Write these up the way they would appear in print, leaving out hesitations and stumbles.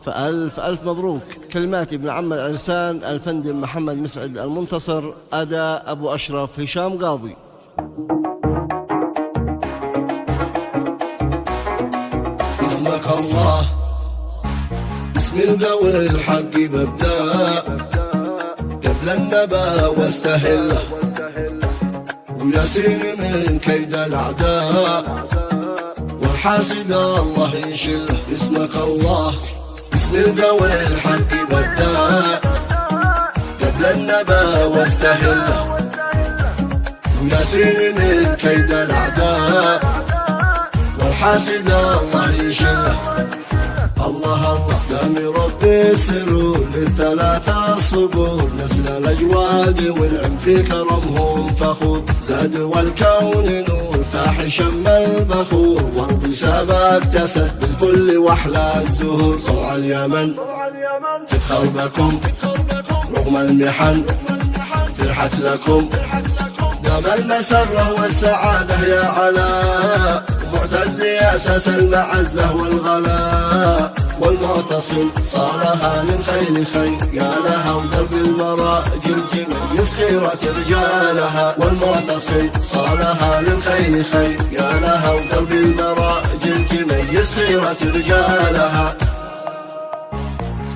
فألف ألف مبروك. كلمات ابن عم العرسان الفندم محمد مسعد المنتصر، أداء أبو أشرف هشام قاضي. اسمك الله، اسم القوي الحق مبدأ، قبل النبا واستهله، وياسين من كيد الأعداء، والحاسد الله يشله. اسمك الله، اسم القوي الحق مبدأ، قبل النبا واستهله، وياسين من كيد الأعداء، والحاسد الله يشله. الله الله دام ربي سرور للثلاثة صبور، نسل الأجواد والعم في كرمهم فخور، زاد والكون نور فاحشا البخور، وارض سابا اكتست بالفل واحلى الزهور. صوع اليمن تفخر بكم رغم المحن، فرحت لكم دام المسرة والسعادة يا علاء، معتز يا أساس المعزة والغلاء، والمعتصم صالها للخيل خير، يا لها ودرب المراجل تميز خيرة رجالها، والمعتصم صالها للخيل خير، يا لها ودرب المراجل تميز خيرة رجالها.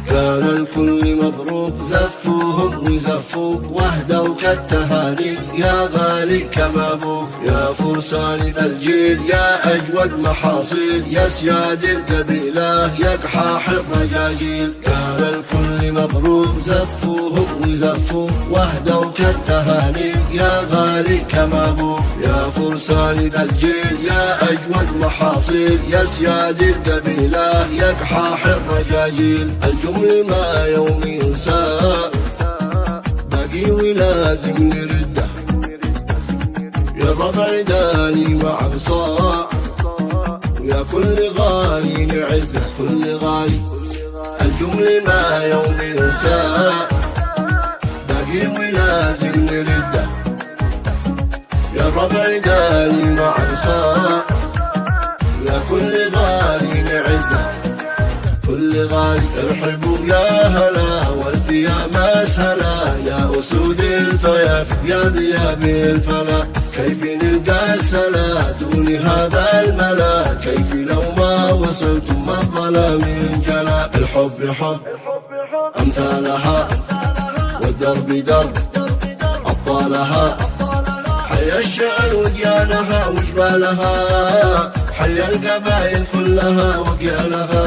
قال الكل مبروك، زفوهم وزفوك واهدوا كالتهاني، يا غالي كما ابوك، يا فرسان ذا الجيل، يا اجود محاصيل، يا سياد القبيله، يا قحاح الرجاجيل. قال الكل مبروك، زفوهم وزفوك واهدوا كالتهاني، يا غالي كما ابوك، يا فرسان ذا الجيل، يا اجود محاصيل، يا سياد القبيله، يا قحاح الرجاجيل. الجمل ما يوم ينسى باقي ولازم نرده، يا ربع داني وعصا، ويا كل غالي نعزه كل غالي. الجمل ما يوم ينسى باقي ولازم نرده، يا ربع داني وعصا، ويا كل غالي نعزه كل غالي. ارحبوا يا هلا والفيا مسهلا، يا أسود الفياف يا ذياب الفلا، كيف نلقى السلا دون هذا الملا، كيف لو ما وصلتم ما الظلام انجلى. الحب حب أمثالها والدرب درب أبطالها، حيا الشعر وديانها وجبالها، حيا القبائل كلها وقيالها.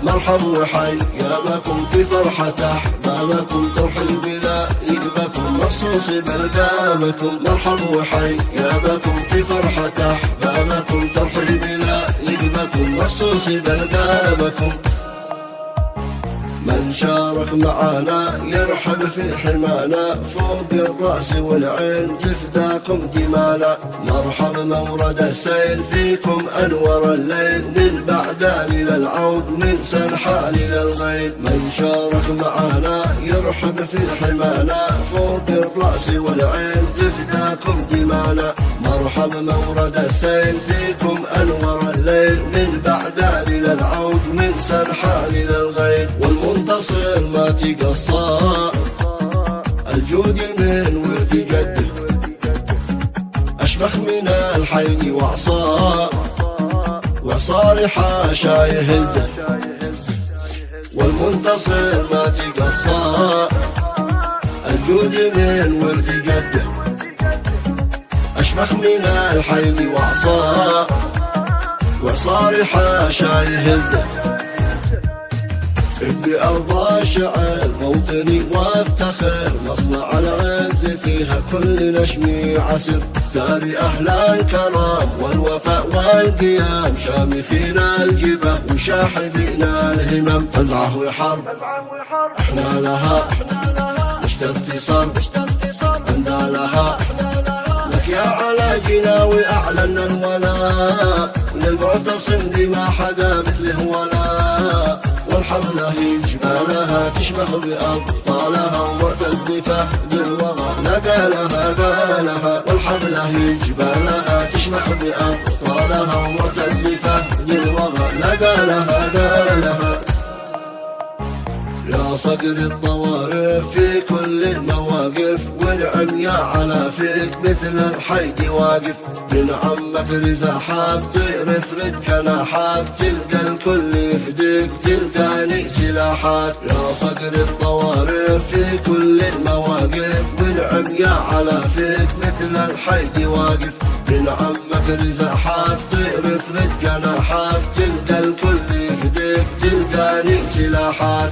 مرحب وحي يا بكم في فرحة أحبابكم، ترحب بلا يدبكم مخصوص بلقابكم. مرحب وحي يا بكم في فرحة أحبابكم، ترحب بلا يدبكم مخصوص بلقابكم. من شارك معانا يرحب في حمانا، فوق الرأس والعين تفداكم دمانا. مرحب مورد السيل فيكم أنور الليل، من بعدان إلى العود من سنحان إلى الغيل. من شارك معانا يرحب في حمانا، فوق الرأس والعين تفداكم دمانا. مرحب مورد السيل فيكم أنور الليل، من بعدان إلى العود من سنحان إلى الغيل. والمنتصر ما تقصى الجود من ورث جده، أشبخ من الحين وعصا، وعصار حاشا يهزه. والمنتصر ما تقصى الجود من ورث جده، أشبخ من الحين وعصا، وعصار حاشا يهزه. بأرض شعر موطني وافتخر، مصنع العز فيها كل نشمي عسر، دار أهل الكرام والوفاء والقيام، شامخين الجبه وشاحذين الهمم. فزعه وحرب احنا لها نشتد صرب اندالها، لك يا على جناوي أعلنا الولاء، للمعتصم ذي ما حدا مثله ولا. والحمله جبالها تشبه بأبطالها، ومعتز فهد الوغى نقالها قالها. والحمله جبالها تشبه بأبطالها، ومعتز فهد الوغى نقالها قالها. يا صقر الطوارف في كل المواقف، والعميا على فيك مثل الحيد واقف. من عمك رزاحات طير افرد جناحات، تلقى الكل يفديك تلقاني سلاحات. يا صقر الطوارف في كل المواقف، والعميا على فيك مثل الحيد واقف. من عمك رزاحات طير افرد جناحات، تلقى الكل يفديك تلقاني سلاحات.